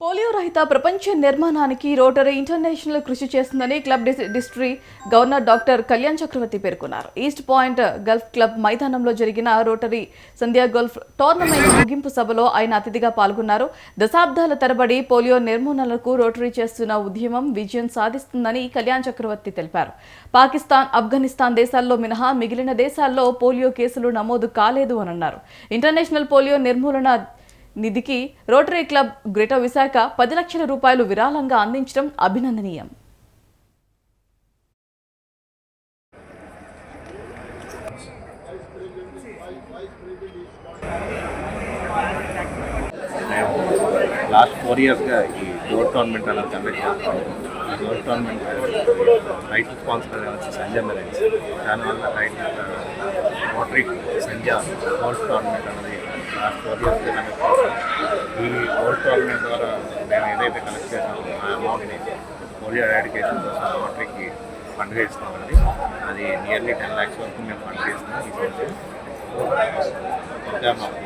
Polio రహిత ప్రపంచ నిర్మాణానికి రోటరీ ఇంటర్నేషనల్ కృషి చేస్తుందని club district governor doctor Kalyan Chakravarthy పేర్కొన్నారు. ఈస్ట్ పాయింట్ గల్ఫ్ క్లబ్ మైదానంలో జరిగిన రోటరీ సంధ్యా గోల్ఫ్ టోర్నమెంట్ ముగింపు సభలో ఆయన అతిథిగా పాల్గొన్నారు. దశాబ్దాల తరబడి పోలియో నిర్మూలనకు రోటరీ చేస్తున్న ఉద్యమం విజయం సాధిస్తుందని కళ్యాణ్ చక్రవర్తి తెలిపారు. పాకిస్తాన్, ఆఫ్ఘనిస్తాన్ దేశాల్లో మినహా మిగిలిన దేశాల్లో పోలియో కేసులు నమోదు కాలేదు అని అన్నారు. ఇంటర్నేషనల్ పోలియో నిర్మూలన నిధికి రోటరీ క్లబ్ గ్రేటర్ విశాఖ 10 లక్షల రూపాయలు విరాళంగా అందించడం అభినందనీయం. లాస్ట్ 4 ఇయర్స్గా ఈ డోర్ టోర్నమెంట్ అనేది కండక్ట్ చేస్తాము. ఈ డోర్ టోర్నమెంట్ టైటిల్ స్పాన్సర్ వచ్చి సంజయ్ మెరైన్స్, దానివల్ల title rotary Sanjay golf tournament అనేది లాస్ట్ 4 ఇయర్స్గా కండక్ట్ చేస్తాం. ఈ గోల్ఫ్ టోర్నమెంట్ ద్వారా మేము ఏదైతే కలెక్ట్ చేసామో ఆ అమౌంట్ని పోలియో ఎరాడికేషన్ కోసం రోటరీకి ఫండ్ చేస్తున్నామండి. అది నియర్లీ 10 lakhs వరకు మేము ఫండ్ చేస్తున్నాం. ఈ సంవత్సరం ఇంకా మాకు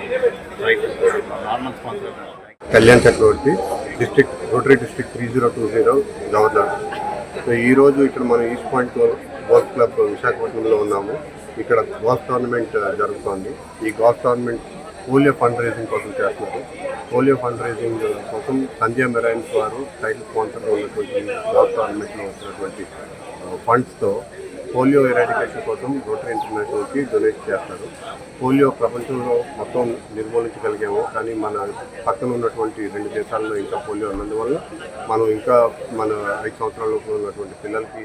normal sponsor Kalyan Chakravarthy, district Rotary district 3020 governor. So ఈరోజు ఇక్కడ మనం ఈస్ట్ పాయింట్ గోల్ఫ్ క్లబ్ విశాఖపట్నంలో ఉన్నాము. ఇక్కడ గోల్ఫ్ టోర్నమెంట్ జరుగుతోంది. ఈ golf tournament polio fund raising కోసం చేస్తున్నారు. పోలియో ఫండ్ రైజింగ్ కోసం సంధ్యా మెరైన్స్ వారు టైటిల్ స్పాన్సర్గా ఉన్నటువంటి గోల్ఫ్ టోర్నమెంట్లో వచ్చినటువంటి ఫండ్స్తో పోలియో ఎరాడికేషన్ కోసం రోటరీ ఇంటర్నేషనల్కి డొనేట్ చేస్తారు. పోలియో ప్రపంచంలో మొత్తం నిర్మూలించగలిగాము, కానీ మన పక్కన ఉన్నటువంటి 2 దేశాల్లో ఇంకా పోలియో ఉన్నందువల్ల మనం ఇంకా మన 5 సంవత్సరాల లోపల ఉన్నటువంటి పిల్లలకి